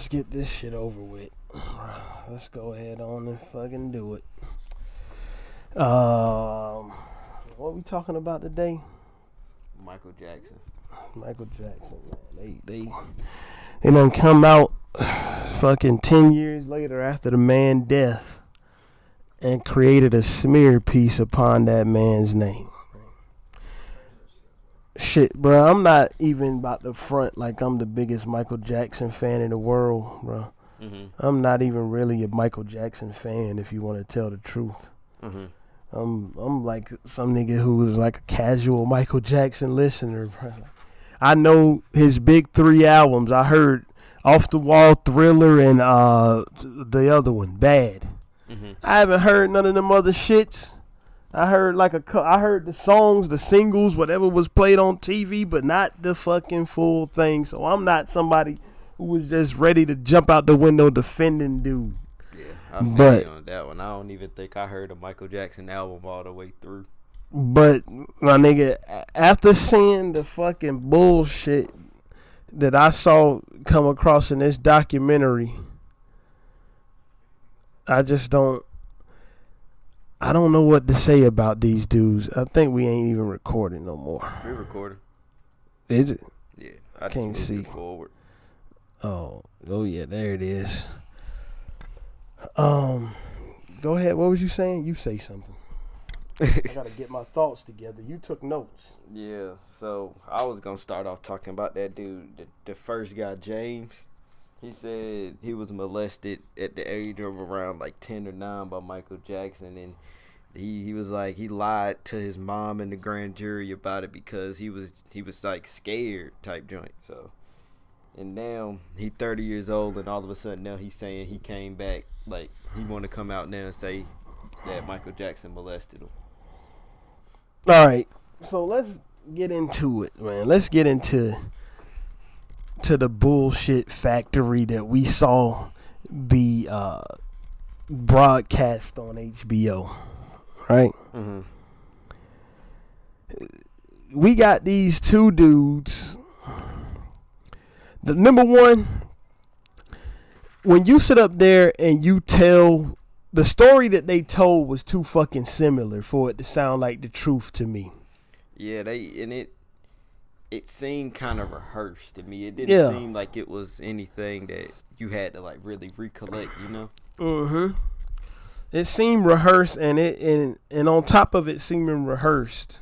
let's get this shit over with. Let's go ahead on and fucking do it. What we talking about today? Michael Jackson. Michael Jackson, man. They done come out fucking 10 years later after the man's death and created a smear piece upon that man's name. Shit, bro, I'm not even about to front like I'm the biggest Michael Jackson fan in the world, bro. Mm-hmm. I'm not even really a Michael Jackson fan, if you want to tell the truth. Mm-hmm. I'm like some nigga who was like a casual Michael Jackson listener, bro. I know his big 3 albums. I heard Off the Wall, Thriller, and the other one, Bad. Mm-hmm. I haven't heard none of them other shits. I heard I heard the songs, the singles, whatever was played on TV, but not the fucking full thing. So I'm not somebody who was just ready to jump out the window defending dude. Yeah, I feel you on that one. I don't even think I heard a Michael Jackson album all the way through. But my nigga, after seeing the fucking bullshit that I saw come across in this documentary, I don't know what to say about these dudes. I think we ain't even recording no more. We recording. Is it? Yeah. I can't see. Forward. Oh yeah, there it is. Go ahead. What was you saying? You say something. I gotta get my thoughts together. You took notes. Yeah. So I was gonna start off talking about that dude, the first guy, James. He said he was molested at the age of around like 10 or 9 by Michael Jackson, and he was like, he lied to his mom and the grand jury about it because he was like scared type joint. So, and now he 30 years old, and all of a sudden now he's saying he came back, like he want to come out now and say that Michael Jackson molested him. All right, so let's get into it, man. Let's get into the bullshit factory that we saw be broadcast on HBO, right? Mm-hmm. We got these 2 dudes. The number one, when you sit up there and you tell the story that they told was too fucking similar for it to sound like the truth to me. Yeah, it seemed kind of rehearsed to me. It didn't seem like it was anything that you had to like really recollect, you know? Mm-hmm. It seemed rehearsed, and on top of it seeming rehearsed,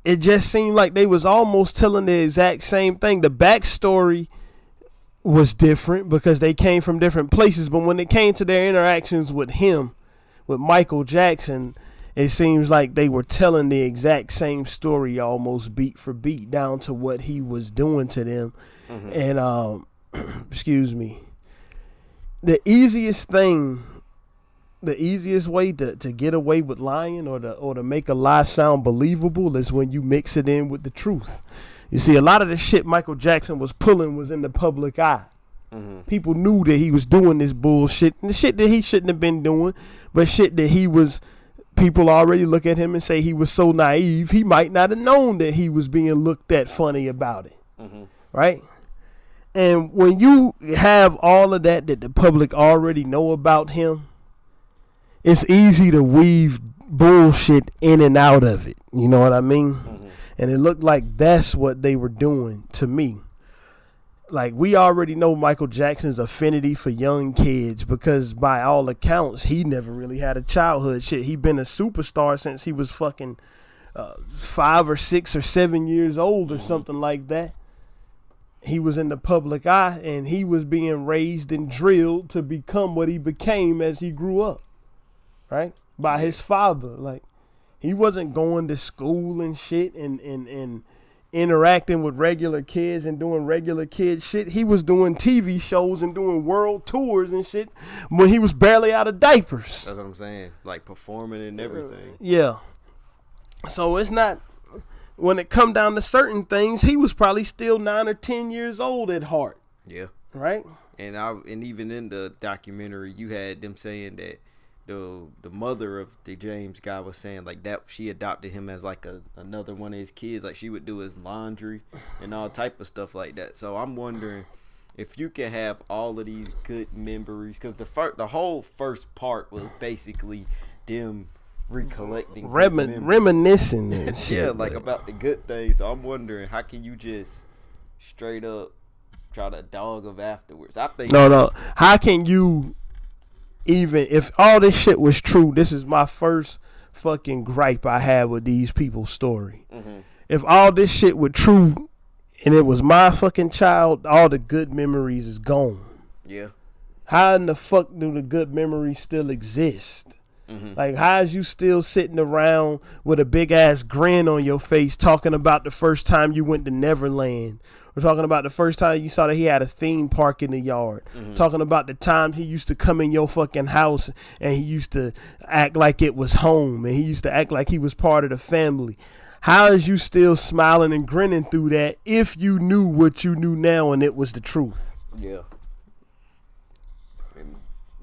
it just seemed like they was almost telling the exact same thing. The backstory was different because they came from different places, but when it came to their interactions with him, with Michael Jackson, it seems like they were telling the exact same story, almost beat for beat, down to what he was doing to them. Mm-hmm. And excuse me, the easiest way to get away with lying or to make a lie sound believable is when you mix it in with the truth. You see, a lot of the shit Michael Jackson was pulling was in the public eye. Mm-hmm. People knew that he was doing this bullshit, and the shit that he shouldn't have been doing, but shit that he was. People already look at him and say he was so naive, he might not have known that he was being looked at funny about it. Mm-hmm. Right? And when you have all of that the public already know about him, it's easy to weave bullshit in and out of it. You know what I mean? Mm-hmm. And it looked like that's what they were doing to me. Like, we already know Michael Jackson's affinity for young kids because by all accounts, he never really had a childhood. Shit, he been a superstar since he was fucking 5 or 6 or 7 years old or something like that. He was in the public eye, and he was being raised and drilled to become what he became as he grew up, right? By his father. Like, he wasn't going to school and shit and interacting with regular kids and doing regular kid shit. He was doing TV shows and doing world tours and shit when he was barely out of diapers. That's what I'm saying. Like performing and everything. Yeah. So it's not, when it come down to certain things, he was probably still 9 or 10 years old at heart. Yeah. Right? And even in the documentary, you had them saying that the mother of the James guy was saying like that she adopted him as like another one of his kids, like she would do his laundry and all type of stuff like that. So I'm wondering if you can have all of these good memories, because the whole first part was basically them recollecting, reminiscing and shit. Yeah, like about the good things. So I'm wondering, how can you just straight up try to dog them afterwards? I think no. How can you even, if all this shit was true? This is my first fucking gripe I had with these people's story. Mm-hmm. If all this shit was true and it was my fucking child, all the good memories is gone. Yeah. How in the fuck do the good memories still exist? Mm-hmm. Like, how is you still sitting around with a big ass grin on your face talking about the first time you went to Neverland? We're talking about the first time you saw that he had a theme park in the yard. Mm-hmm. Talking about the time he used to come in your fucking house and he used to act like it was home and he used to act like he was part of the family. How is you still smiling and grinning through that if you knew what you knew now and it was the truth? Yeah. And,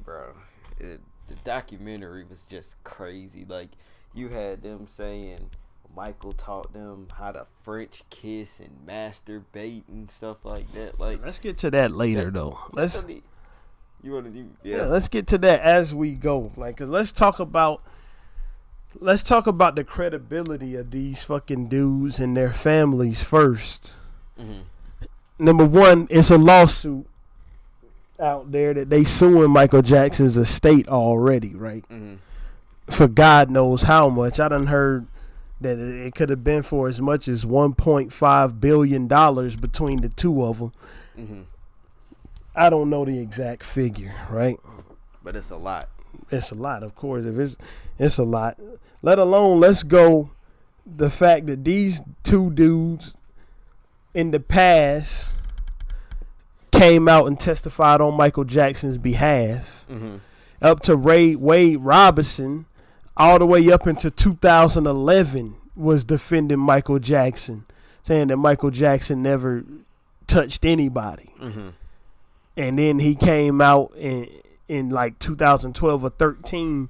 bro, the documentary was just crazy. Like, you had them saying Michael taught them how to French kiss and masturbate and stuff like that. Like, let's get to that later, though. Let's get to that as we go. Like, 'cause let's talk about the credibility of these fucking dudes and their families first. Mm-hmm. Number one, it's a lawsuit out there that they suing Michael Jackson's estate already, right? Mm-hmm. For God knows how much. I done heard that it could have been for as much as $1.5 billion between the two of them. Mm-hmm. I don't know the exact figure, right? But it's a lot. It's a lot, of course. If it's a lot. Let alone, let's go the fact that these two dudes in the past came out and testified on Michael Jackson's behalf, mm-hmm. up to Wade Robinson, all the way up into 2011 was defending Michael Jackson, saying that Michael Jackson never touched anybody. Mm-hmm. And then he came out in like 2012 or 13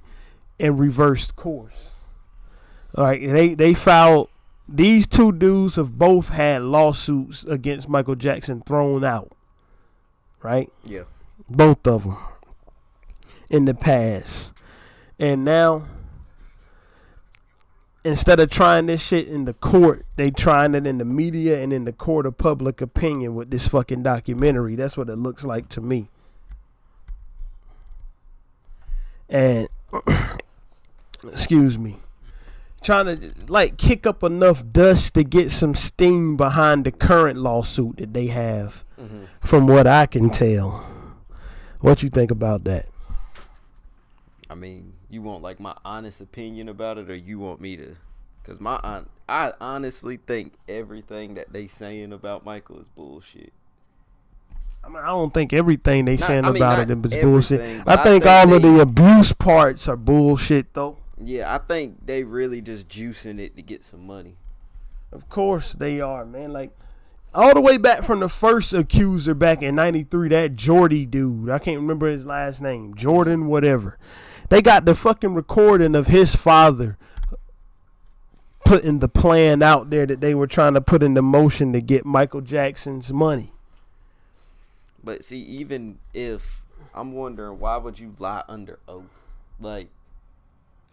and reversed course. All right, they filed. These two dudes have both had lawsuits against Michael Jackson thrown out. Right? Yeah. Both of them in the past. And now, instead of trying this shit in the court, they trying it in the media and in the court of public opinion with this fucking documentary. That's what it looks like to me. And excuse me, trying to like kick up enough dust to get some steam behind the current lawsuit that they have, mm-hmm. from what I can tell. What you think about that? I mean, you want like my honest opinion about it, or you want me to? Because I honestly think everything that they saying about Michael is bullshit. I mean, I don't think everything they saying about it is bullshit. I think all of the abuse parts are bullshit, though. Yeah, I think they really just juicing it to get some money. Of course they are, man. Like, all the way back from the first accuser back in 93, that Jordy dude. I can't remember his last name. Jordan, whatever. They got the fucking recording of his father putting the plan out there that they were trying to put into motion to get Michael Jackson's money. But see, even if, I'm wondering, why would you lie under oath? Like,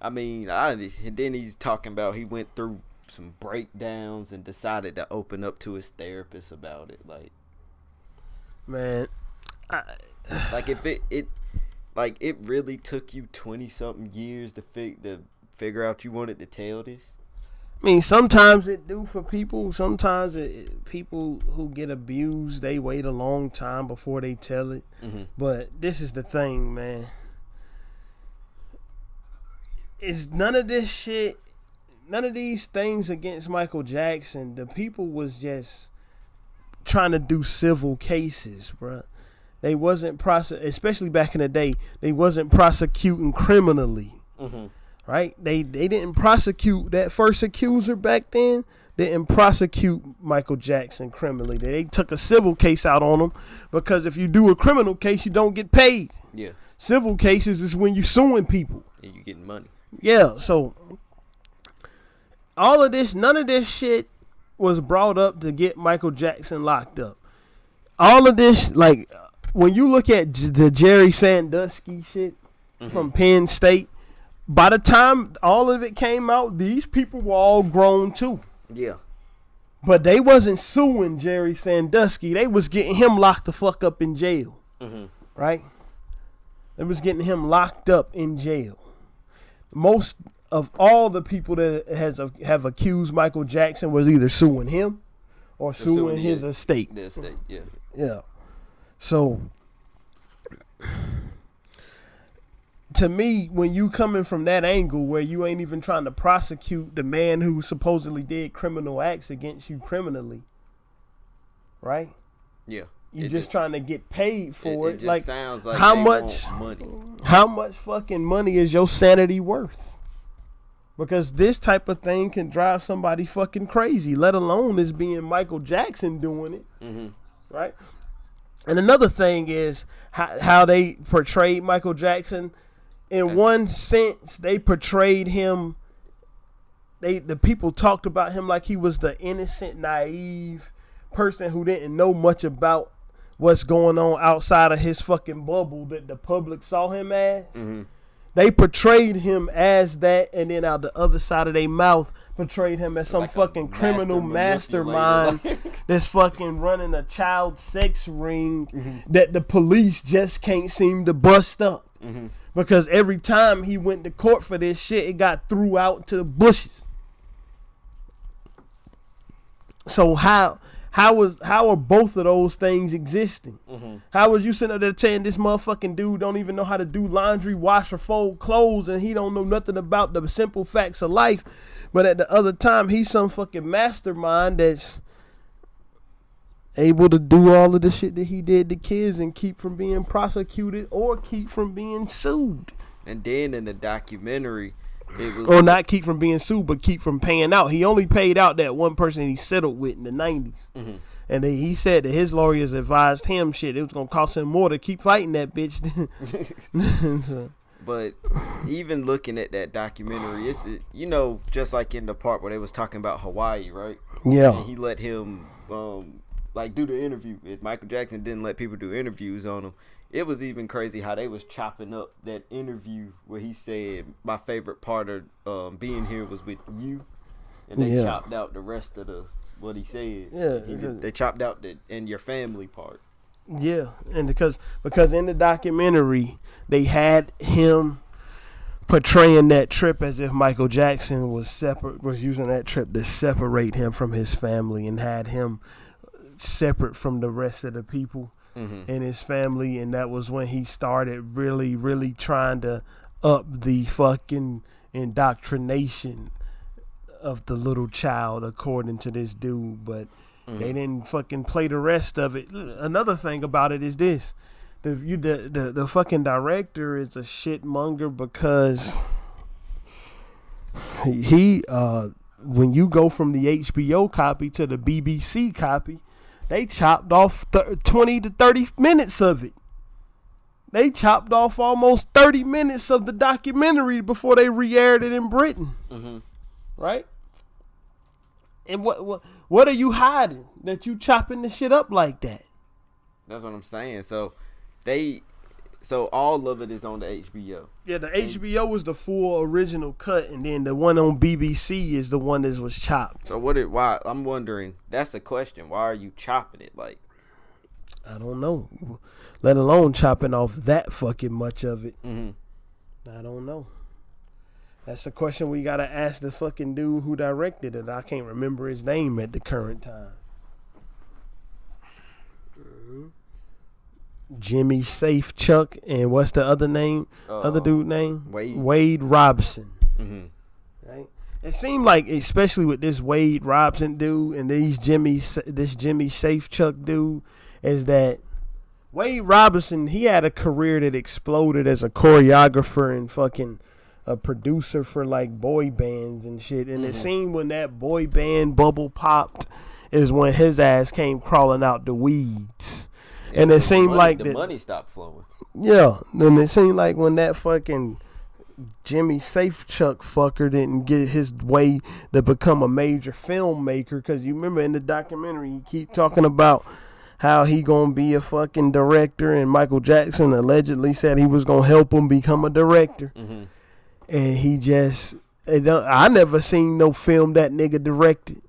I mean, and then he's talking about he went through some breakdowns and decided to open up to his therapist about it. Like, man, like if it really took you 20-something years to figure out you wanted to tell this. I mean, sometimes it do for people. Sometimes people who get abused, they wait a long time before they tell it. Mm-hmm. But this is the thing, man. It's none of this shit, none of these things against Michael Jackson. The people was just trying to do civil cases, bruh. They wasn't especially back in the day, they wasn't prosecuting criminally. Mm-hmm. Right? They didn't prosecute that first accuser back then. They didn't prosecute Michael Jackson criminally. They took a civil case out on him because if you do a criminal case, you don't get paid. Yeah. Civil cases is when you're suing people. And you getting money. Yeah. So all of this, none of this shit was brought up to get Michael Jackson locked up. all of this, like, when you look at the Jerry Sandusky shit from Penn State, by the time all of it came out, these people were all grown too. Yeah. But they wasn't suing Jerry Sandusky. They was getting him locked the fuck up in jail. Right? They was getting him locked up in jail. Most of all the people that have accused Michael Jackson was either suing him or suing his estate. The estate, yeah. Yeah. So, to me, when you coming from that angle where you ain't even trying to prosecute the man who supposedly did criminal acts against you criminally, right? Yeah. You just trying to get paid for it. It just like, sounds like how they much want money. How much fucking money is your sanity worth? Because this type of thing can drive somebody fucking crazy, let alone as being Michael Jackson doing it, right? And another thing is how they portrayed Michael Jackson. In one sense, they portrayed him. The people talked about him like he was the innocent, naive person who didn't know much about what's going on outside of his fucking bubble that the public saw him as. They portrayed him as that, and then out the other side of their mouth portrayed him as some like fucking criminal mastermind that's fucking running a child sex ring that the police just can't seem to bust up. Because every time he went to court for this shit, it got threw out to the bushes. So how are both of those things existing? How was you sitting up there saying this motherfucking dude don't even know how to do laundry, wash or fold clothes, and he don't know nothing about the simple facts of life, but at the other time he's some fucking mastermind that's able to do all of the shit that he did to kids and keep from being prosecuted or keep from being sued. And then in the documentary, it was or not keep from being sued, but keep from paying out. He only paid out that one person he settled with in the 90s. And then he said that his lawyers advised him it was going to cost him more to keep fighting that bitch. But even looking at that documentary, it's, just like in the part where they was talking about Hawaii, right? Yeah. And he let him do the interview. If Michael Jackson didn't let people do interviews on him, it was even crazy how they was chopping up that interview where he said my favorite part of being here was with you, and they chopped out the rest of what he said. Yeah, they chopped out the and your family part. Yeah, and because in the documentary they had him portraying that trip as if Michael Jackson was using that trip to separate him from his family and had him separate from the rest of the people in his family, and that was when he started really, really trying to up the fucking indoctrination of the little child, according to this dude, but they didn't fucking play the rest of it. Another thing about it is this: the fucking director is a shitmonger because he when you go from the HBO copy to the BBC copy, they chopped off 20 to 30 minutes of it. They chopped off almost 30 minutes of the documentary before they re-aired it in Britain. Right? And what are you hiding that you chopping the shit up like that? That's what I'm saying. So all of it is on the HBO. Yeah, the HBO was the full original cut, and then the one on BBC is the one that was chopped. So why? I'm wondering. That's the question. Why are you chopping it? Like, I don't know. Let alone chopping off that fucking much of it. I don't know. That's a question we gotta ask the fucking dude who directed it. I can't remember his name at the current time. Jimmy Safe Chuck, and what's the other name? Other dude name? Wade Robson. Right. It seemed like, especially with this Wade Robson dude and this Jimmy Safe Chuck dude, is that Wade Robson, he had a career that exploded as a choreographer and fucking a producer for like boy bands and shit. And it seemed when that boy band bubble popped is when his ass came crawling out the weeds. Yeah, and it seemed like the money stopped flowing. Yeah, and it seemed like when that fucking Jimmy Safe Chuck fucker didn't get his way to become a major filmmaker, because you remember in the documentary he keep talking about how he gonna be a fucking director, and Michael Jackson allegedly said he was gonna help him become a director, and he just. I never seen no film that nigga directed.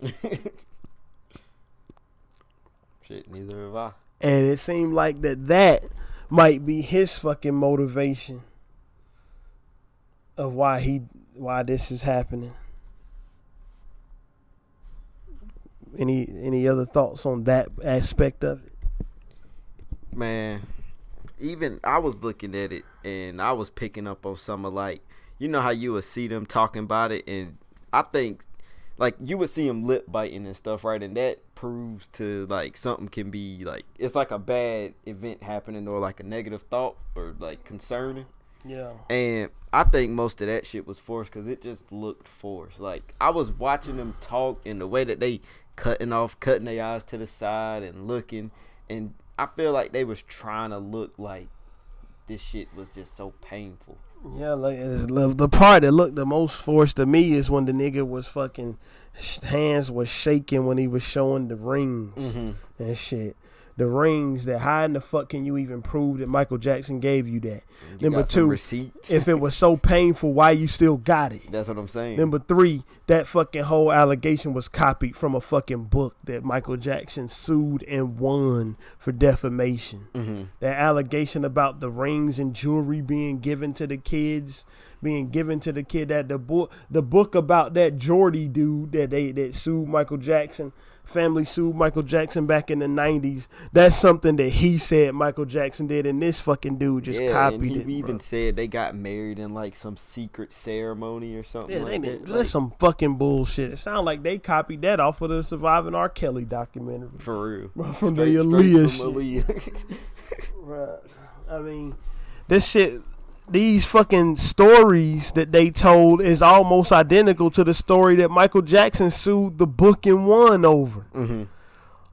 Shit, neither have I. And it seemed like that might be his fucking motivation of why this is happening. Any other thoughts on that aspect of it? Man, even I was looking at it and I was picking up on some of, like, you know how you would see them talking about it, and I think like you would see them lip biting and stuff, right? And that proves to like something can be like, it's like a bad event happening or like a negative thought or like concerning. Yeah. And I think most of that shit was forced because it just looked forced. Like I was watching them talk and the way that they cutting their eyes to the side and looking, and I feel like they was trying to look like this shit was just so painful. Yeah, like the part that looked the most forced to me is when the nigga was fucking hands was shaking when he was showing the rings and shit. The rings, that how in the fuck can you even prove that Michael Jackson gave you that? You Number got some two, receipts. if it was so painful, why you still got it? That's what I'm saying. Number three, that fucking whole allegation was copied from a fucking book that Michael Jackson sued and won for defamation. That allegation about the rings and jewelry being given to the kids, that the book about that Jordy dude that sued Michael Jackson. Family sued Michael Jackson back in the 90s. That's something that he said Michael Jackson did, and this fucking dude just copied it. He even said they got married in like some secret ceremony or something. Yeah, like that. That's like, some fucking bullshit. It sounds like they copied that off of the Surviving R. Kelly documentary. For real. From the Aaliyah shit. Right. I mean, this shit. These fucking stories that they told is almost identical to the story that Michael Jackson sued the book and won over.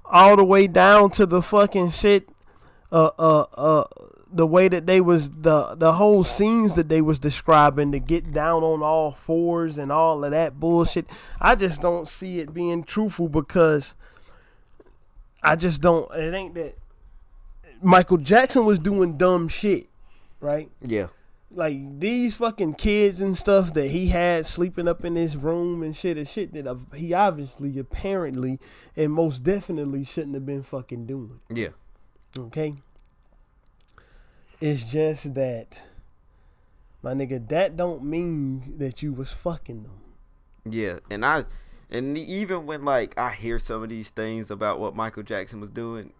All the way down to the fucking shit, the way that they was the whole scenes that they was describing to get down on all fours and all of that bullshit. I just don't see it being truthful because I just don't. It ain't that Michael Jackson was doing dumb shit, right? Yeah. Like these fucking kids and stuff that he had sleeping up in his room and shit that he obviously, apparently, and most definitely shouldn't have been fucking doing. Yeah. Okay. It's just that, my nigga, that don't mean that you was fucking them. Yeah, and even when like I hear some of these things about what Michael Jackson was doing,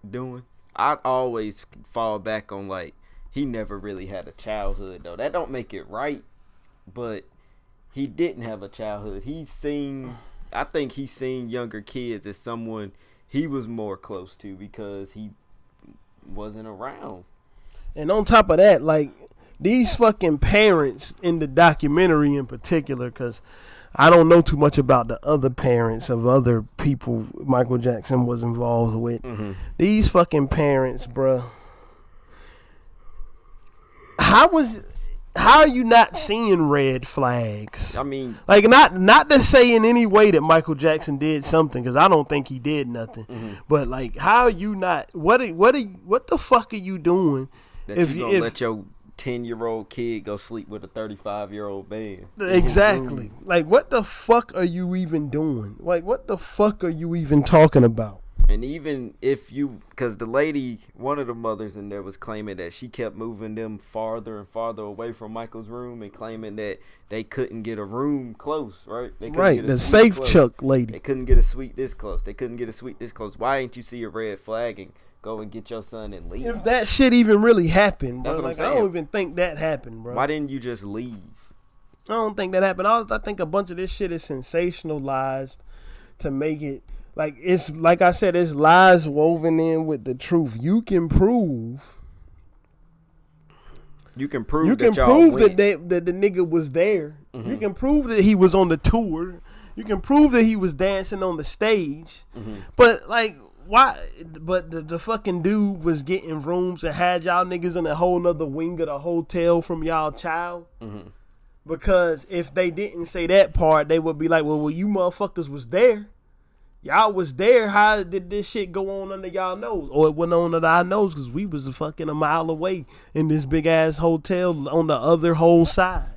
I always fall back on like, he never really had a childhood, though. That don't make it right, but he didn't have a childhood. I think he's seen younger kids as someone he was more close to because he wasn't around. And on top of that, like, these fucking parents in the documentary in particular, because I don't know too much about the other parents of other people Michael Jackson was involved with. These fucking parents, bruh. How are you not seeing red flags? I mean, like not to say in any way that Michael Jackson did something, because I don't think he did nothing. But like, how are you not? What the fuck are you doing? That you gonna let your 10-year-old kid go sleep with a 35-year-old man? Exactly. Like, what the fuck are you even doing? Like, what the fuck are you even talking about? And even if because the lady, one of the mothers in there was claiming that she kept moving them farther and farther away from Michael's room and claiming that they couldn't get a room close, right? They couldn't get a the suite safe close. chuck lady. They couldn't get a suite this close. They couldn't get a suite this close. Why ain't you see a red flag and go and get your son and leave? If that shit even really happened, bro. That's what I'm saying. I don't even think that happened, bro. Why didn't you just leave? I don't think that happened. I think a bunch of this shit is sensationalized to make it. Like, it's like I said, it's lies woven in with the truth. You can prove that the nigga was there. You can prove that he was on the tour. You can prove that he was dancing on the stage. But like, why? But the fucking dude was getting rooms and had y'all niggas in a whole nother wing of the hotel from y'all child. Because if they didn't say that part, they would be like, well, you motherfuckers was there. Y'all was there. How did this shit go on under y'all nose? Or it went on under our nose because we was fucking a mile away in this big ass hotel on the other whole side.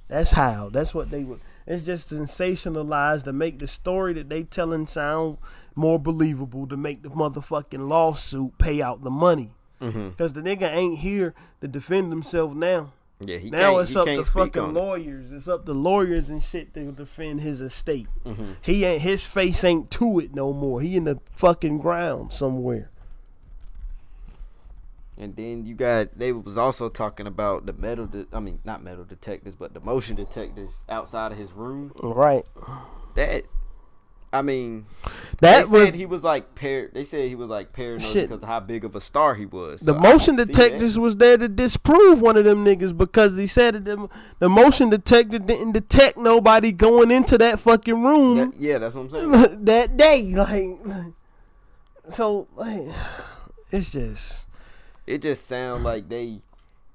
That's how. That's what they would. It's just sensationalized to make the story that they telling sound more believable, to make the motherfucking lawsuit pay out the money. Because the nigga ain't here to defend himself now. Yeah, it's up to fucking lawyers. It's up to lawyers and shit to defend his estate. His face ain't to it no more. He in the fucking ground somewhere. And then they was also talking about the not metal detectors, but the motion detectors outside of his room. Right. They said he was like paranoid because of how big of a star he was. So the motion detectors was there to disprove one of them niggas because he said that the motion detector didn't detect nobody going into that fucking room. That's what I'm saying. That day, it's just. It just sounds like they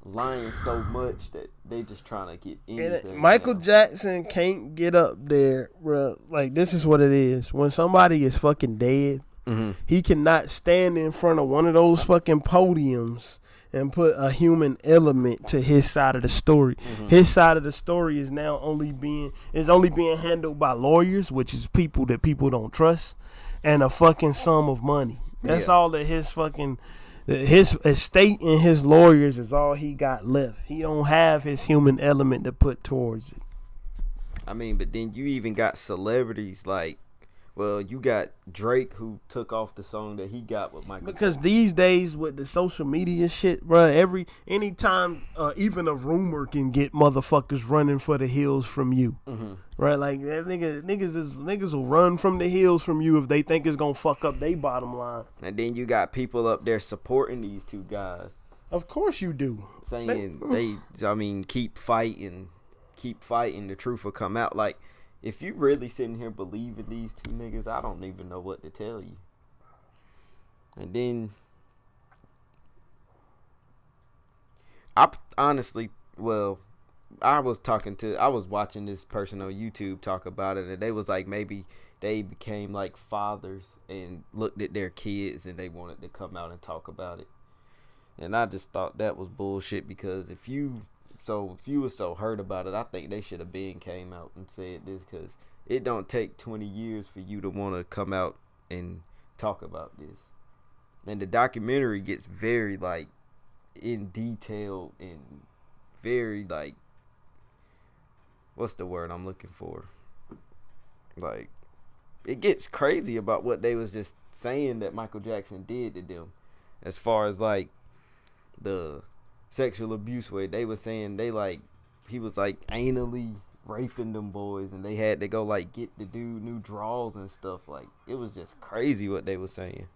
lying so much that they just trying to get anything. Michael Jackson can't get up there, bro. Like, this is what it is. When somebody is fucking dead, he cannot stand in front of one of those fucking podiums and put a human element to his side of the story. His side of the story is now only being handled by lawyers, which is people that people don't trust, and a fucking sum of money. That's all that his estate and his lawyers is all he got left. He don't have his human element to put towards it. But then you even got celebrities you got Drake who took off the song that he got with Michael. Because these days with the social media shit, bro, anytime even a rumor can get motherfuckers running for the hills from you. Right? Like niggas will run from the hills from you if they think it's gonna fuck up their bottom line. And then you got people up there supporting these two guys. Of course you do. Saying keep fighting, the truth will come out. Like, if you really sitting here believing these two niggas, I don't even know what to tell you. And then, I was watching this person on YouTube talk about it, and they was like, maybe they became like fathers and looked at their kids and they wanted to come out and talk about it. And I just thought that was bullshit, because if you were so hurt about it, I think they should have came out and said this, because it don't take 20 years for you to want to come out and talk about this. And the documentary gets very in detail and very what's the word I'm looking for? It gets crazy about what they was just saying that Michael Jackson did to them, as far as the sexual abuse way. They was saying he was anally raping them boys, and they had to go get the dude new drawers and stuff. It was just crazy what they was saying.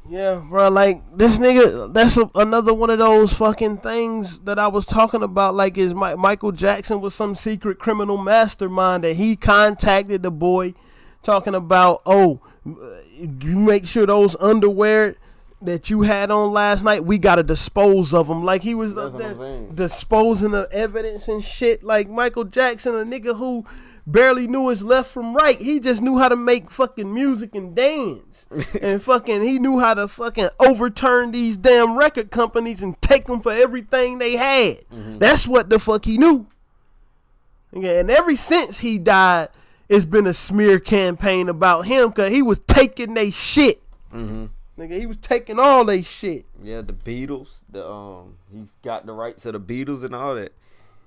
Yeah, bro, this nigga, that's another one of those fucking things that I was talking about. Is Michael Jackson was some secret criminal mastermind that he contacted the boy, talking about, you make sure those underwear that you had on last night, we gotta dispose of them. He was up there disposing of evidence and shit. Michael Jackson, a nigga who barely knew his left from right. He just knew how to make fucking music and dance. And he knew how to fucking overturn these damn record companies and take them for everything they had. That's what the fuck he knew. And ever since he died, it's been a smear campaign about him, because he was taking they shit. Nigga, he was taking all they shit. Yeah, the Beatles. He's got the rights of the Beatles and all that.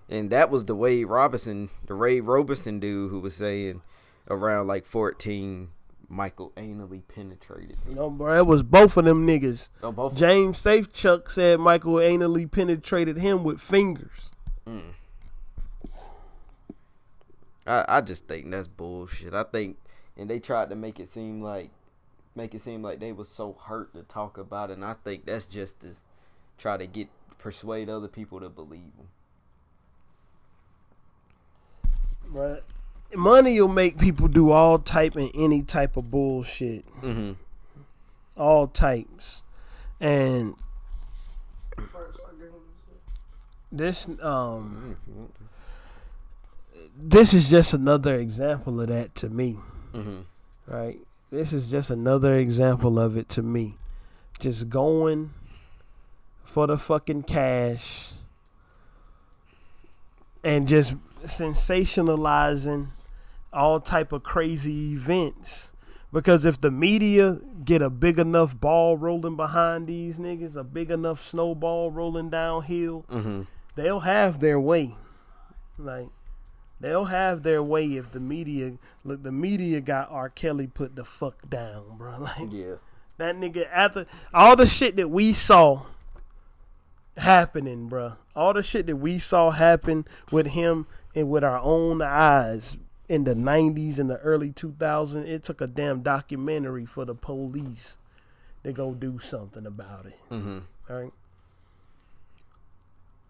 And that was the Ray Robertson dude who was saying around 14, Michael anally penetrated. Bro, it was both of them niggas. Both. James Safechuck said Michael anally penetrated him with fingers. I just think that's bullshit. And they tried to make it seem like they was so hurt to talk about it, and I think that's just to try to persuade other people to believe them. Right. Money will make people do all type and any type of bullshit. All types. And this is just another example of that to me. Right? This is just another example of it to me. Just going for the fucking cash and just sensationalizing all type of crazy events. Because if the media get a big enough ball rolling behind these niggas, a big enough snowball rolling downhill, they'll have their way. Like, they'll have their way if the media, look, the media got R. Kelly put the fuck down, bro. Like, Yeah. that nigga, after all the shit that we saw happening, bro, all the shit that we saw happen with him and with our own eyes in the 90s and the early 2000s, it took a damn documentary for the police to go do something about it. All right.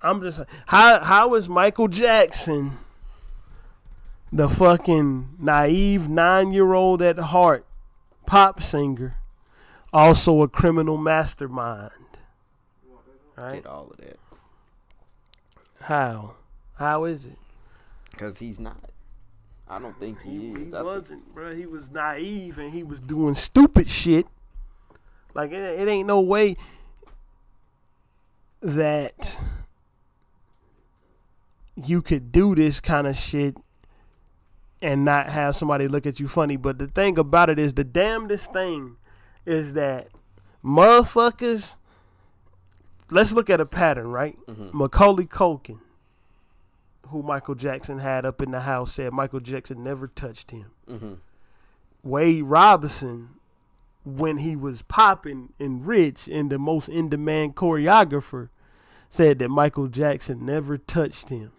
I'm just, how is Michael Jackson, the fucking naive 9-year-old at heart pop singer, also a criminal mastermind? Right? Get all of that. How? How is it? Because he's not. I don't think he is. He wasn't, bro. He was naive and he was doing stupid shit. Like, it ain't no way that you could do this kind of shit and not have somebody look at you funny. But the thing about it is, the damnedest thing is that motherfuckers, let's look at a pattern, right? Macaulay Culkin, who Michael Jackson had up in the house, said Michael Jackson never touched him. Wade Robinson, when he was popping and rich and the most in-demand choreographer, said that Michael Jackson never touched him.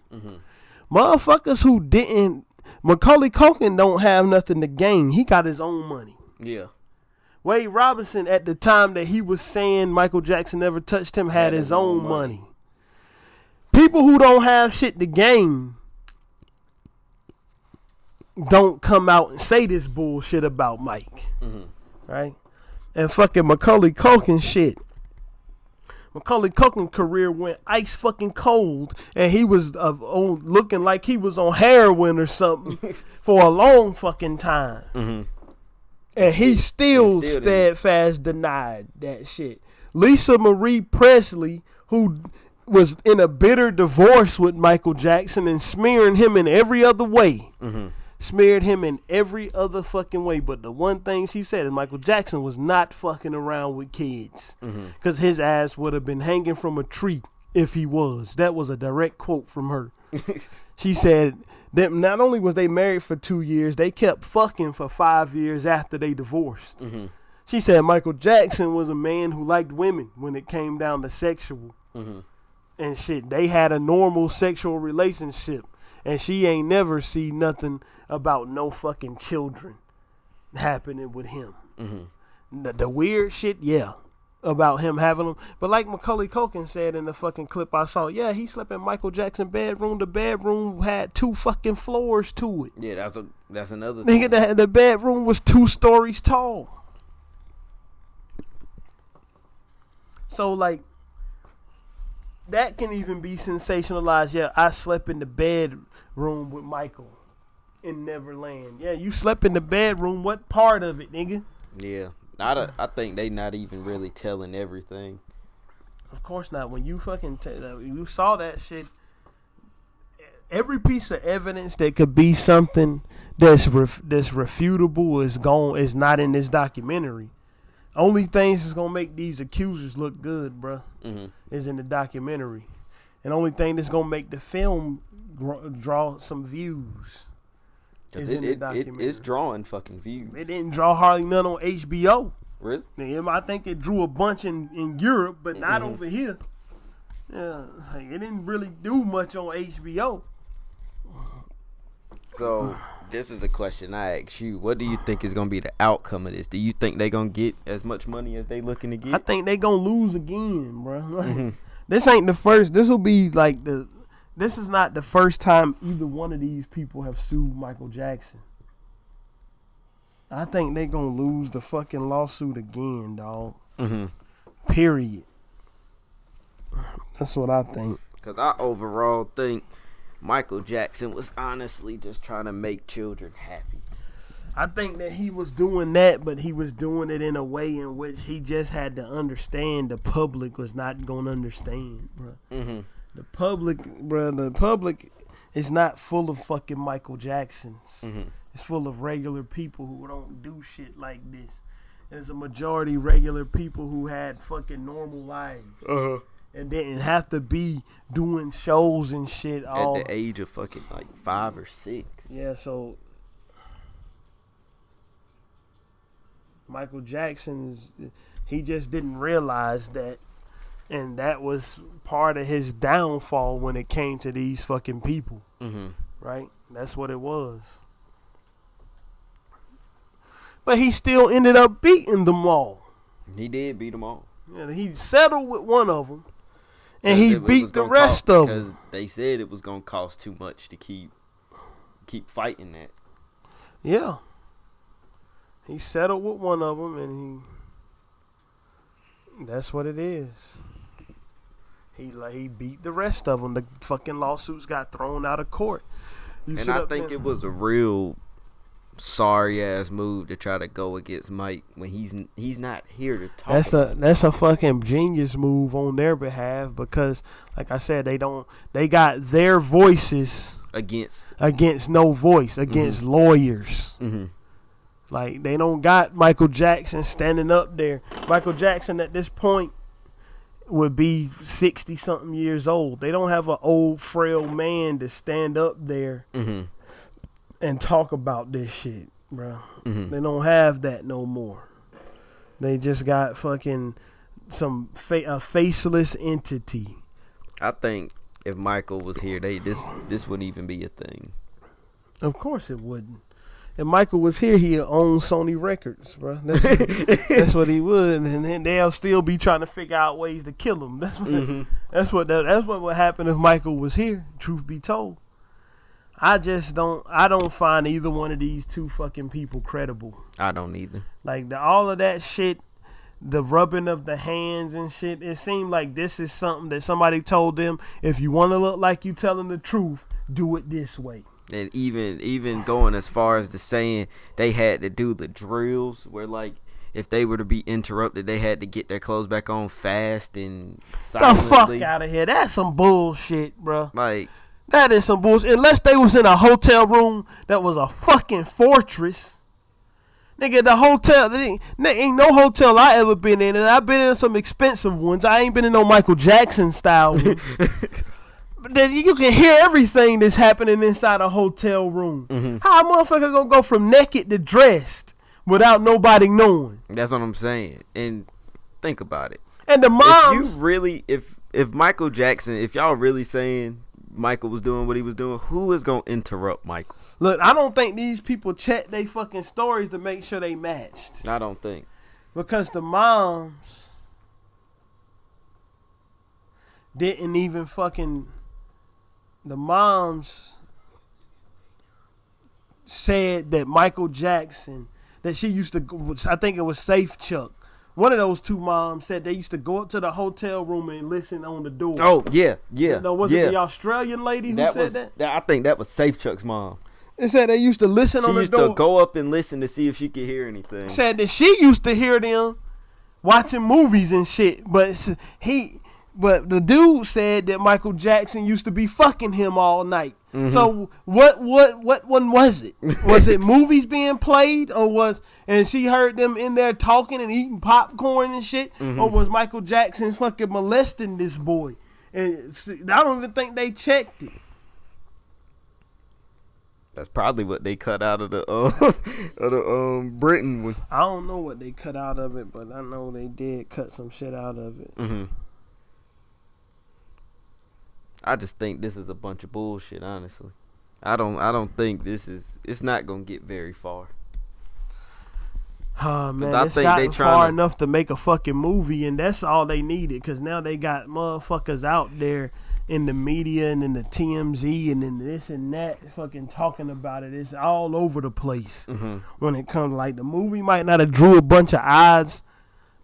Motherfuckers who didn't, Macaulay Culkin don't have nothing to gain. He got his own money. Yeah. Wade Robinson, at the time that he was saying Michael Jackson never touched him, had his own money. People who don't have shit to gain don't come out and say this bullshit about Mike. Right? And fucking Macaulay Culkin shit. Macaulay Culkin career went ice fucking cold, and he was looking like he was on heroin or something for a long fucking time. And he still steadfast denied that shit. Lisa Marie Presley, who was in a bitter divorce with Michael Jackson and smearing him in every other way. Smeared him in every other fucking way. But the one thing she said is Michael Jackson was not fucking around with kids. Because his ass would have been hanging from a tree if he was. That was a direct quote from her. She said that not only was they married for 2 years, they kept fucking for 5 years after they divorced. She said Michael Jackson was a man who liked women when it came down to sexual. And shit, they had a normal sexual relationship. And she ain't never seen nothing about no fucking children happening with him. The weird shit, yeah, about him having them. But like Macaulay Culkin said in the fucking clip I saw, yeah, he slept in Michael Jackson's bedroom. The bedroom had 2 fucking floors to it. Yeah, that's another thing. Nigga, the bedroom was 2 stories tall. So, like, that can even be sensationalized. Yeah, I slept in the bedroom with Michael in Neverland. Yeah, you slept in the bedroom. What part of it, nigga? Yeah. I think they not even really telling everything. Of course not. When you fucking you saw that shit, every piece of evidence that could be something that's refutable is not in this documentary. Only things that's gonna make these accusers look good, bruh, is in the documentary. And only thing that's gonna make the film draw some views is in the documentary. It's drawing fucking views. It didn't draw hardly none on HBO. Really? I think it drew a bunch in Europe, but not over here. Yeah, it didn't really do much on HBO. So this is a question I ask you. What do you think is gonna be the outcome of this? Do you think they gonna get as much money as they looking to get? I think they gonna lose again, bro. Like, this ain't the first. This will be like this is not the first time either one of these people have sued Michael Jackson. I think they gonna lose the fucking lawsuit again, dog. Period. That's what I think. Because I overall think Michael Jackson was honestly just trying to make children happy. I think that he was doing that, but he was doing it in a way in which he just had to understand the public was not going to understand, bro. Mm-hmm. The public is not full of fucking Michael Jacksons. Mm-hmm. It's full of regular people who don't do shit like this. There's a majority regular people who had fucking normal lives. Uh-huh. And didn't have to be doing shows and shit all at the age of fucking like 5 or 6. Yeah, so Michael Jackson, he just didn't realize that, and that was part of his downfall when it came to these fucking people. Mm-hmm. Right? That's what it was. But he still ended up beating them all. He did beat them all. Yeah, he settled with one of them, and he beat the rest of them. Because they said it was going to cost too much to keep fighting that. Yeah. He settled with one of them, and that's what it is. He beat the rest of them. The fucking lawsuits got thrown out of court. And I think it was a real sorry ass move to try to go against Mike when he's not here to talk. That's a fucking genius move on their behalf, because like I said, they got their voices against no voice, against lawyers. Mm-hmm. Like, they don't got Michael Jackson standing up there. Michael Jackson at this point would be 60 something years old. They don't have an old frail man to stand up there and talk about this shit, bro. Mm-hmm. They don't have that no more. They just got fucking a faceless entity. I think if Michael was here, this wouldn't even be a thing. Of course it wouldn't. If Michael was here, he'd own Sony Records, bro. That's what he would, and then they'll still be trying to figure out ways to kill him. That's what would happen if Michael was here. Truth be told, I don't find either one of these two fucking people credible. I don't either. Like all of that shit, the rubbing of the hands and shit. It seemed like this is something that somebody told them. If you want to look like you telling the truth, do it this way. And even going as far as to saying they had to do the drills where, like, if they were to be interrupted, they had to get their clothes back on fast and silently. The fuck out of here. That's some bullshit, bro. Like, that is some bullshit. Unless they was in a hotel room that was a fucking fortress. Nigga, the hotel, there ain't no hotel I ever been in, and I've been in some expensive ones. I ain't been in no Michael Jackson style one. But then you can hear everything that's happening inside a hotel room. Mm-hmm. How a motherfucker gonna go from naked to dressed without nobody knowing? That's what I'm saying. And think about it. And the moms, if Michael Jackson, if y'all really saying Michael was doing what he was doing, who is gonna interrupt Michael? Look, I don't think these people check their fucking stories to make sure they matched. I don't think. Because the moms didn't even fucking... The moms said that Michael Jackson, that she used to, I think it was Safe Chuck. One of those two moms said they used to go up to the hotel room and listen on the door. Oh, yeah. No, was it the Australian lady who said that? I think that was Safe Chuck's mom. It said they used to listen on the door. She used to go up and listen to see if she could hear anything. Said that she used to hear them watching movies and shit, But the dude said that Michael Jackson used to be fucking him all night. Mm-hmm. So what one was it? Was it movies being played, and she heard them in there talking and eating popcorn and shit, or was Michael Jackson fucking molesting this boy? And I don't even think they checked it. That's probably what they cut out of the Britain one. I don't know what they cut out of it, but I know they did cut some shit out of it. Mm-hmm. I just think this is a bunch of bullshit, honestly. I don't think it's not gonna get very far. Oh man, it's gotten far enough to make a fucking movie, and that's all they needed, because now they got motherfuckers out there in the media and in the TMZ and in this and that fucking talking about it. It's all over the place. Mm-hmm. When it comes, like, the movie might not have drew a bunch of eyes,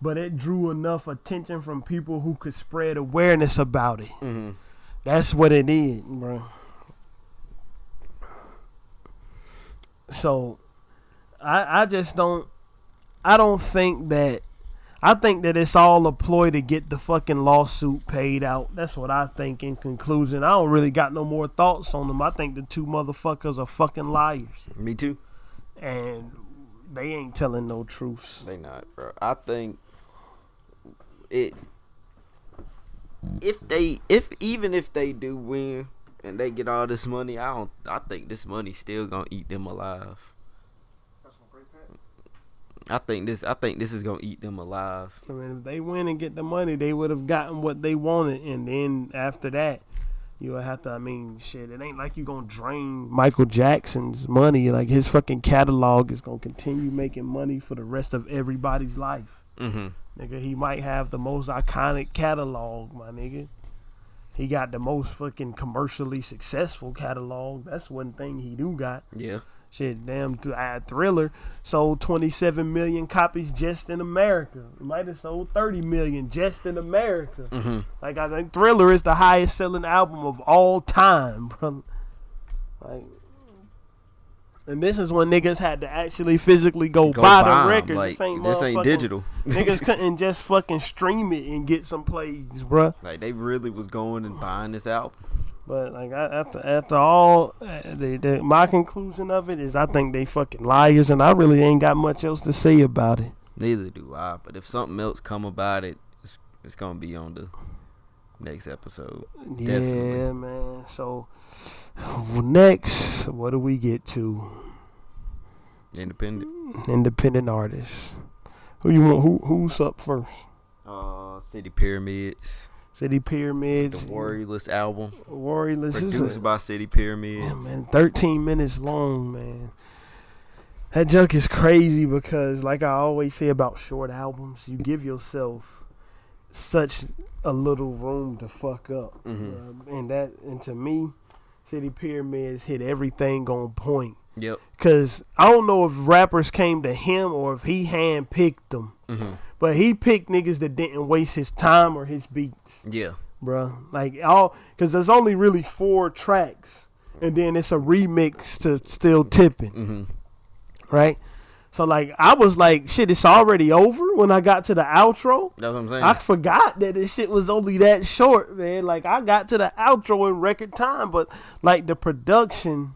but it drew enough attention from people who could spread awareness about it. Mm-hmm. That's what it did, bro. So, I just don't. I don't think that. I think that it's all a ploy to get the fucking lawsuit paid out. That's what I think in conclusion. I don't really got no more thoughts on them. I think the two motherfuckers are fucking liars. Me too. And they ain't telling no truths. They not, bro. I think even if they do win and they get all this money, I think this money still gonna eat them alive. I think this is gonna eat them alive. I mean, if they win and get the money, they would have gotten what they wanted, and then after that, you would have to. I mean, shit, it ain't like you gonna drain Michael Jackson's money. Like his fucking catalog is gonna continue making money for the rest of everybody's life. Mm-hmm. Nigga, he might have the most iconic catalog, my nigga. He got the most fucking commercially successful catalog. That's one thing he do got. Yeah. Shit, damn, Thriller sold 27 million copies just in America. It might have sold 30 million just in America. Mm-hmm. Like, I think Thriller is the highest selling album of all time, bro. Like, and this is when niggas had to actually physically go buy the records. Like, this ain't digital. Niggas couldn't just fucking stream it and get some plays, bro. Like, they really was going and buying this album. But like after all, my conclusion of it is I think they fucking liars, and I really ain't got much else to say about it. Neither do I. But if something else come about it, it's gonna be on the next episode. Yeah, Definitely. man. So next, what do we get to? Independent artists. Who you want? Who's up first? City Pyramids. City Pyramids. The Worryless album. Worryless. Produced by City Pyramids. Yeah, man, 13 minutes long, man. That junk is crazy because, like I always say about short albums, you give yourself such a little room to fuck up. Mm-hmm. And to me, City Pyramids hit everything on point. Yep. Because I don't know if rappers came to him or if he handpicked them. Mm-hmm. But he picked niggas that didn't waste his time or his beats. Yeah. Bruh. Like, because there's only really 4 tracks. And then it's a remix to Still Tipping. Mm-hmm. Right? So, like, I was like, shit, it's already over when I got to the outro. That's what I'm saying. I forgot that this shit was only that short, man. Like, I got to the outro in record time. But, like, the production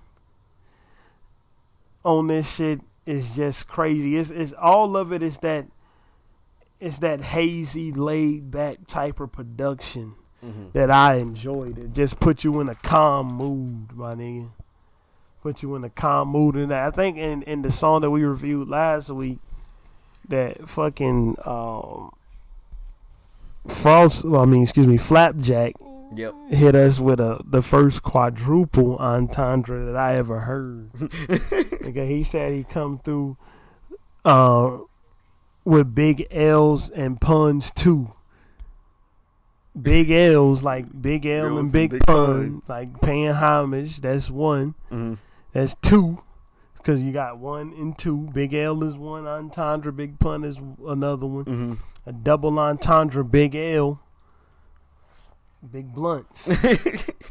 on this shit is just crazy. It's all of it is that. It's that hazy, laid-back type of production that I enjoyed. It just put you in a calm mood, my nigga. Put you in a calm mood. And I think in the song that we reviewed last week, that fucking Flapjack hit us with the first quadruple entendre that I ever heard. Nigga, he said he come through with big L's and puns too. Big L's, like Big L and big pun, like paying homage. That's 1. Mm-hmm. That's 2, because you got 1 and 2. Big L is 1 entendre, big pun is another one. Mm-hmm. A double entendre, big L, big blunts,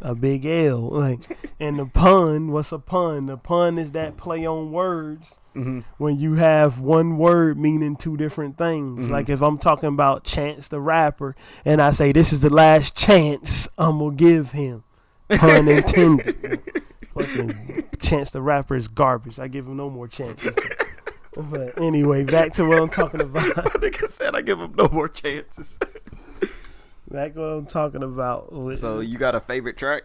a big L. Like, and the pun, what's a pun? The pun is that play on words. Mm-hmm. When you have one word meaning 2 different things. Like if I'm talking about Chance the Rapper and I say this is the last chance I'm gonna give him, pun intended. Fucking Chance the Rapper is garbage. I give him no more chances. But anyway, back to what I'm talking about. I think I said I give him no more chances. Back to what I'm talking about. So you got a favorite track?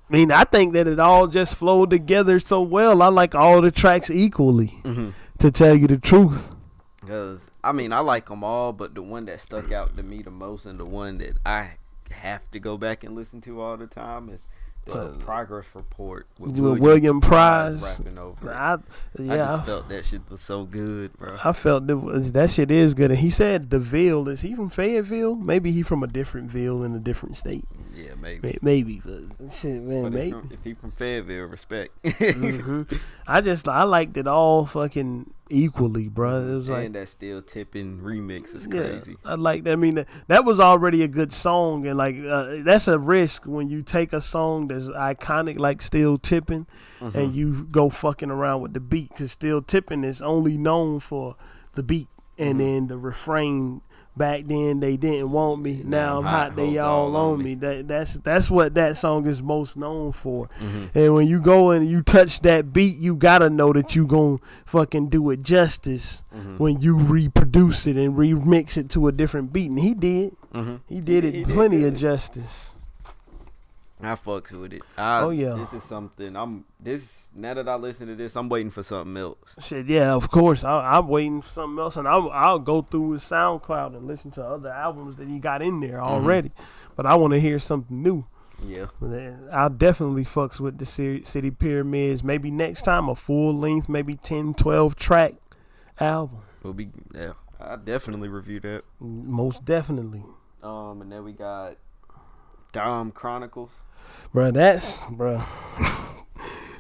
I mean, I think that it all just flowed together so well. I like all the tracks equally, to tell you the truth. Because, I mean, I like them all, but the one that stuck out to me the most and the one that I have to go back and listen to all the time is the Progress Report with William Price rapping over it. I just felt that shit was so good, bro. I felt that shit is good. And he said DeVille, is he from Fayetteville? Maybe he from a different ville in a different state. Yeah, maybe. Maybe, but shit, man, But maybe. if he from Fayetteville, respect. I liked it all fucking equally, bro. It was and like that Still Tipping remix was yeah, crazy. I like that. I mean, that was already a good song, and like that's a risk when you take a song that's iconic like Still Tipping, and you go fucking around with the beat, because Still Tipping is only known for the beat, and then the refrain. Back then they didn't want me. Now I'm hot. They all on me. That's what that song is most known for. And when you go and you touch that beat, you gotta know that you gonna fucking do it justice when you reproduce it and remix it to a different beat. And he did. He did it plenty of justice. I fucks with it. This is something. Now that I listen to this, I'm waiting for something else. Shit, yeah, of course. I'm waiting for something else, and I'll go through his SoundCloud and listen to other albums that he got in there already. But I want to hear something new. Yeah, I'll definitely fucks with the City Pyramids. Maybe next time a full length, maybe 10, 12 track album. I definitely review that. Most definitely. And then we got Chronicles. Bruh.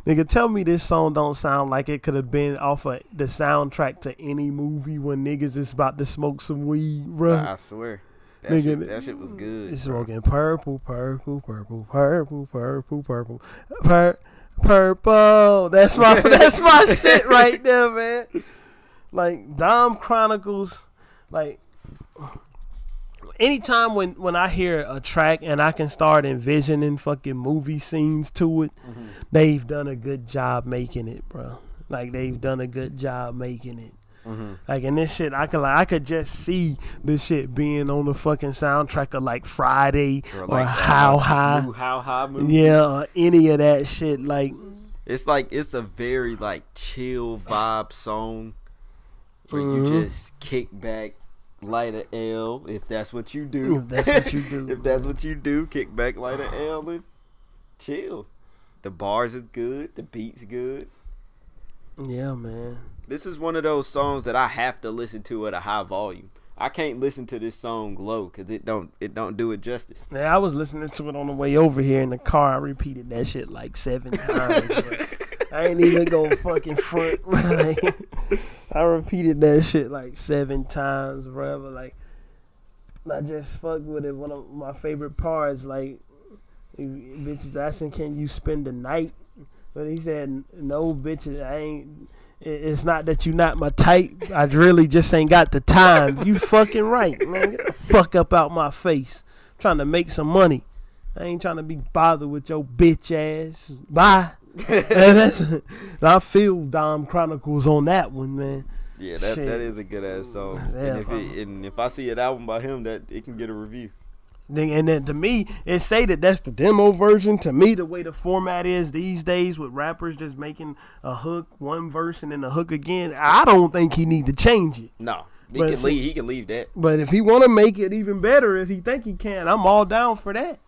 Nigga, tell me this song don't sound like it could have been off of the soundtrack to any movie when niggas is about to smoke some weed, bruh. I swear. That shit was good. It's smoking purple. That's my shit right there, man. Like Chronicles, like anytime when I hear a track and I can start envisioning fucking movie scenes to it, they've done a good job making it, bro. Like they've done a good job making it. Like in this shit, I could just see this shit being on the fucking soundtrack of like Friday or How High. New How High movie. Yeah, or any of that shit. Like it's a very like chill vibe song where you just kick back. Light a L if that's what you do. If that's what you do. Kick back, light a L, and chill. The bars is good. The beat's good. Yeah, man. This is one of those songs that I have to listen to at a high volume. I can't listen to this song low because it don't do it justice. Yeah, I was listening to it on the way over here in the car. I repeated that shit like 7 times. I ain't even gonna fucking front. I repeated that shit like 7 times, whatever. Like, I just fucked with it. One of my favorite parts, like, bitches asking, "Can you spend the night?" But he said, "No, bitches, I ain't. It's not that you not my type. I really just ain't got the time." You fucking right, man. Get the fuck up out my face. I'm trying to make some money. I ain't trying to be bothered with your bitch ass. Bye. I feel Chronicles on that one, man. Yeah, that is a good ass song. Yeah, and if I see an album by him, that it can get a review. And then to me, it say that's the demo version. To me, the way the format is these days with rappers just making a hook, one verse, and then a hook again, I don't think he need to change it. No, he can leave that. But if he want to make it even better, if he think he can, I'm all down for that.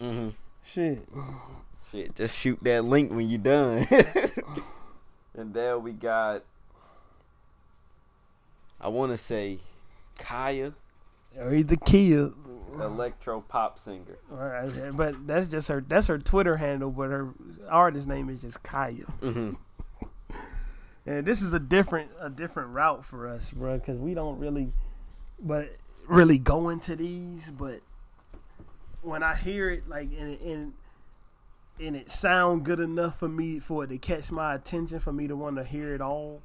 Shit, just shoot that link when you done. And then we got, I want to say, KIAH. Or either Kia. Electro pop singer. All right, but that's her Twitter handle, but her artist name is just KIAH. And this is a different route for us, bro, because we don't really go into these. But when I hear it, like, and it sound good enough for it to catch my attention, for me to want to hear it all,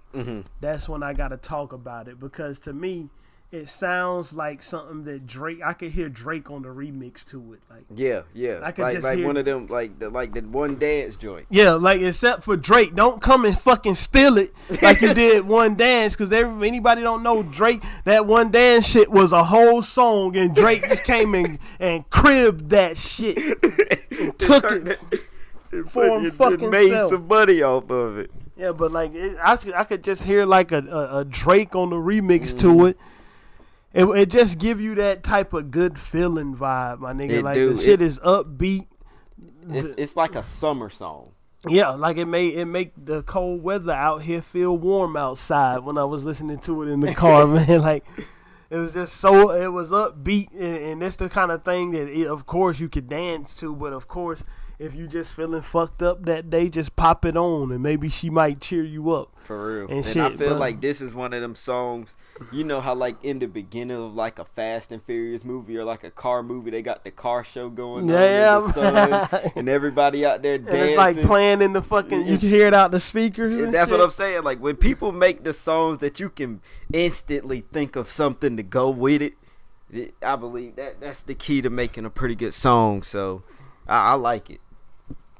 that's when I gotta talk about it, because to me, it sounds like something that Drake. I could hear Drake on the remix to it. Like, yeah. I could like just hear one of them, like the One Dance joint. Yeah, like except for Drake, don't come and fucking steal it like you did One Dance, because anybody don't know Drake. That One Dance shit was a whole song, and Drake just came in and cribbed that shit, and took it for him fucking made self. Some money off of it. Yeah, but like I could just hear like a Drake on the remix to it. It just give you that type of good feeling vibe, my nigga. The shit is upbeat. It's like a summer song. Yeah, like it make the cold weather out here feel warm outside when I was listening to it in the car, man. Like It was just so, it was upbeat, and it's the kind of thing that, of course, you could dance to, but of course, if you just feeling fucked up that day, just pop it on, and maybe she might cheer you up. For real. And shit, I feel bro. like this is one of them songs, you know how like in the beginning of like a Fast and Furious movie or like a car movie, they got the car show going on in the sun, and everybody out there dancing. And it's like playing in the fucking, you can hear it out the speakers and that's shit. what I'm saying. Like when people make the songs that you can instantly think of something to go with it, I believe that's the key to making a pretty good song. So I like it.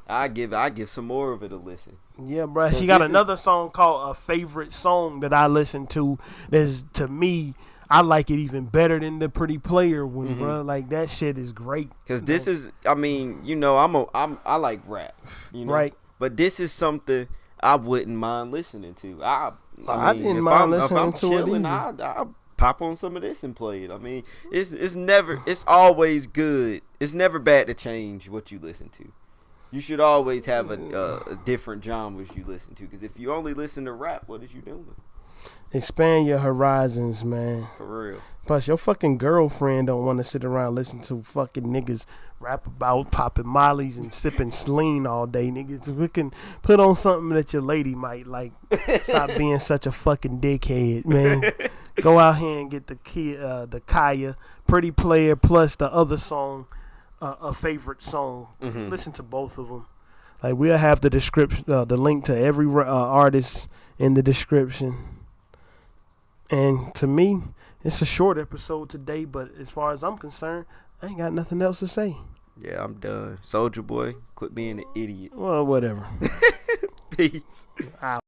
I give some more of it a listen. Yeah, bro. She got another song called A Favorite Song that I listen to. That's, to me, I like it even better than the Pretty Player one, bro. Like, that shit is great. Because this is, I mean, you know, I like rap, you know? Right. But this is something I wouldn't mind listening to. I didn't mind listening to it either. I'll pop on some of this and play it. I mean, it's always good. It's never bad to change what you listen to. You should always have a different genres you listen to. Because if you only listen to rap, what is you doing? Expand your horizons, man. For real. Plus, your fucking girlfriend don't want to sit around listening to fucking niggas rap about popping mollies and sipping Celine all day, niggas. We can put on something that your lady might like. Stop being such a fucking dickhead, man. Go out here and get the KIAH Pretty Player plus the other song, A Favorite Song. Listen to both of them. Like, we'll have the description, the link to every artist in the description. And to me, it's a short episode today, but as far as I'm concerned, I ain't got nothing else to say. Yeah, I'm done. Soulja Boy, quit being an idiot. Well, whatever. Peace. Out.